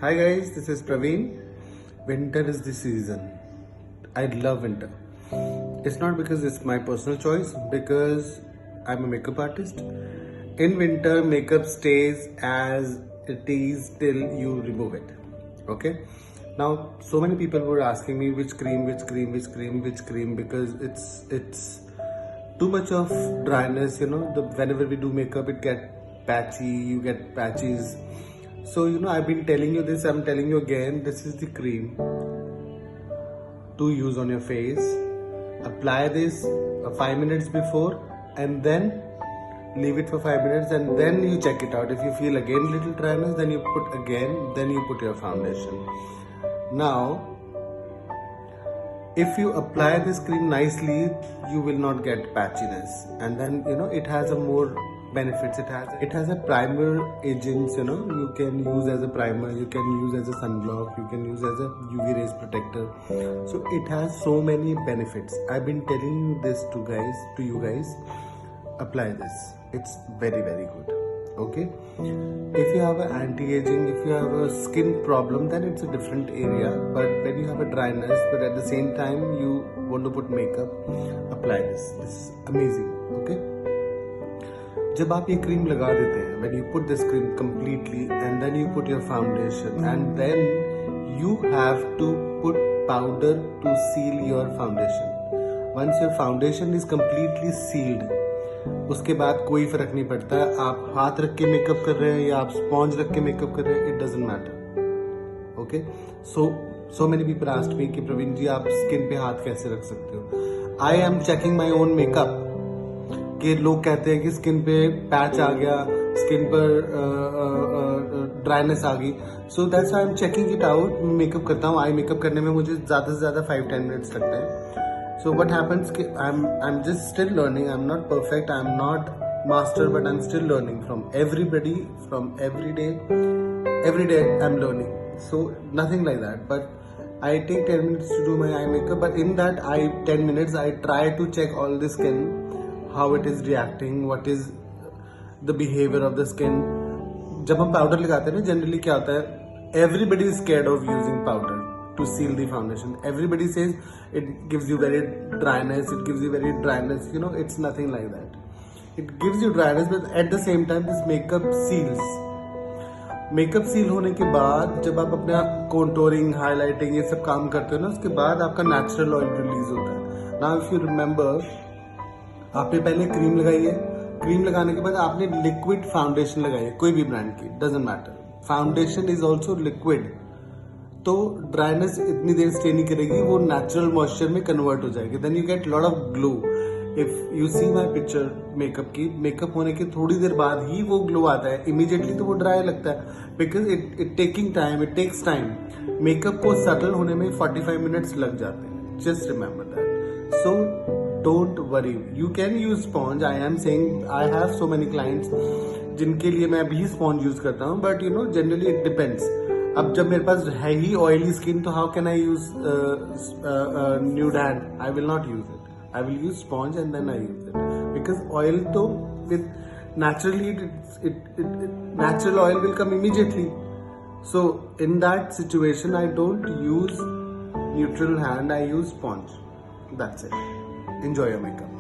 Hi guys, this is Praveen. Winter is the season. I love winter. It's not because it's my personal choice, because I'm a makeup artist. In winter, makeup stays as it is till you remove it. Okay? Now, so many people were asking me which cream, because it's too much of dryness. Whenever we do makeup, it get patchy. You get patches. So I've been telling you this. I'm telling you again. This is the cream to use on your face. Apply this 5 minutes before, and then leave it for 5 minutes, and then you check it out. If you feel again little dryness, then you put again. Then you put your foundation. Now, if you apply this cream nicely, you will not get patchiness, and then it has a more benefits. It has a primer agents. You can use as a primer, you can use as a sunblock, you can use as a UV rays protector. So it has so many benefits. I've been telling you this to you guys. Apply this. It's very good. Okay, if you have an anti-aging, if you have a skin problem, then it's a different area. But when you have a dryness, but at the same time you want to put makeup, apply this. This is amazing. Okay, जब आप ये cream लगा देते हैं, when you put this cream completely, and then you put your foundation, and then you have to put powder to seal your foundation. Once your foundation is completely sealed, उसके बाद कोई फर्क नहीं पड़ता है आप हाथ रख के मेकअप कर रहे हैं या आप स्पॉन्ज रख के मेकअप कर रहे हैं. It doesn't matter. Okay, so many people asked me कि प्रवीण जी आप स्किन पे हाथ कैसे रख सकते हो. I am checking my own makeup. कि लोग कहते हैं कि स्किन पे पैच आ गया, स्किन पर ड्राइनेस आ गई. So that's I am checking it out. Makeup करता हूँ. आई मेकअप करने में मुझे ज्यादा से ज्यादा 5-10 मिनट्स लगते हैं. So what happens? I'm just still learning. I'm not perfect. I'm not master, but I'm still learning from everybody, from every day. Every day I'm learning. So nothing like that. But I take 10 minutes to do my eye makeup. But in that 10 minutes, I try to check all the skin, how it is reacting, what is the behavior of the skin. जब हम powder लगाते हैं ना, generally क्या होता है? Everybody is scared of using powder to seal the foundation. Everybody says it gives you very dryness, it's nothing like that. It gives you dryness, but at the same time this makeup seals. Makeup seal होने के बाद जब आप अपना contouring, highlighting ये सब काम करते हो ना, उसके बाद आपका नेचुरल ऑयल रिलीज होता है. नाउ इफ यू रिमेम्बर, आपने पहले क्रीम लगाई है. क्रीम लगाने के बाद आपने लिक्विड फाउंडेशन लगाई है, कोई भी ब्रांड की, doesn't matter. Foundation is also liquid. तो ड्राइनेस इतनी देर स्टे नहीं करेगी, वो नेचुरल मॉइस्चर में कन्वर्ट हो जाएगी. Then you get lot of glow. If you see my picture makeup की, मेकअप होने के थोड़ी देर बाद ही वो ग्लो आता है. इमीडिएटली तो वो ड्राई लगता है, because it takes time. Makeup को सेटल होने में 45 मिनट्स लग जाते हैं. Just remember that. So don't worry, you can use sponge. I am saying I have so many clients जिनके लिए मैं भी स्पॉन्ज यूज करता हूँ, बट जनरली इट डिपेंड्स. अब जब मेरे पास है ही ऑयली स्किन, तो how can I use nude hand? I will not use it. I will use sponge and then I use it, because oil तो with naturally natural oil will come immediately. So in that situation I don't use neutral hand, I use sponge. That's it. Enjoy your makeup.